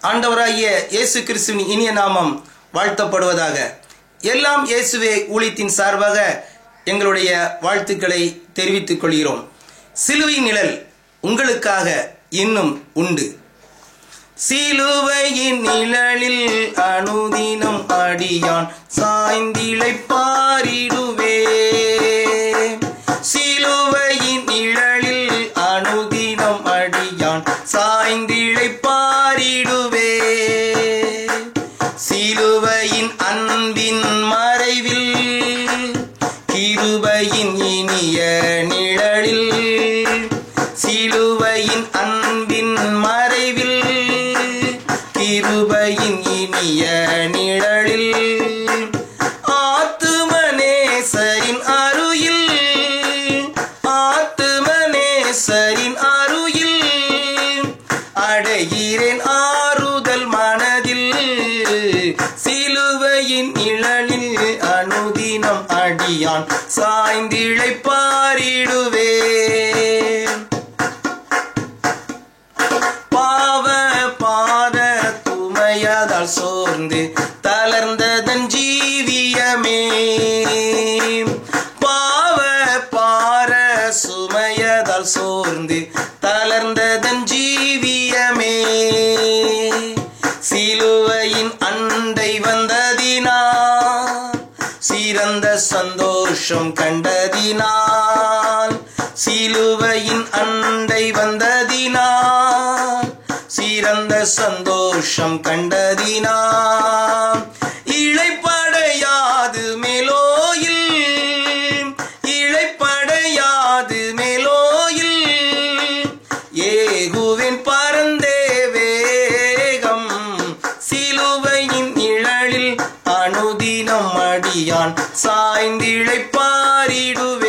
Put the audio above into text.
ஆண்டவராகிய இயேசு கிறிஸ்துவின் இனிய நாமம் வாழ்த்தப்படுவதாக. எல்லாம் இயேசுவே ஊழியத்தின் சார்பாக எங்களுடைய வாழ்த்துக்களை தெரிவித்துக் கொள்கிறோம். சிலுவை நிழல் உங்களுக்காக இன்னும் உண்டு. சிலுவையின் நிழலில் அனுதினம் அடியான் சாய்ந்திழைப்பாரிடுவே. சிலுவையின் நிழலில் அனுதினம் அடியான் சாய்ந்திழைப்பாரிடுவே. சிலுவையின் அன்பின் மறைவில் கிருபையின் இனிய நிழலில், சிலுவையின் அன்பின் மறைவில் கிருபையின் இனிய நிழலில், ஆத்துமனேசரின் அருகில், ஆத்துமனேசரின் அருகில் அடைகிறேன் ஆறுதல் மனதில். சிலுவையின் நிழலில் அனுதினம் அடியான் சாய்ந்திழைப்பாரிடுவே. பாவ பாத துமையதால் சோர்ந்து தளர்ந்ததன் ஜீவியமே, பாவ பார சுமையதால் சோர்ந்து தளர்ந்ததன் ஜீவியமே, சிலுவையின் அண்டை வந்ததினால் சிறந்த சந்தோஷம் கண்டதினால், சிலுவையின் அண்டை வந்ததினால் சிறந்த சந்தோஷம் கண்டதினால், இளைப்படையாது மேலோயில், இளைப்படையாது மேலோயில் ஏகுவின் பரந்தே வேகம். சிலுவையின் நிழலில் அனுதினம் அடியான் சாய்ந்திழைப்பாரிடுவே.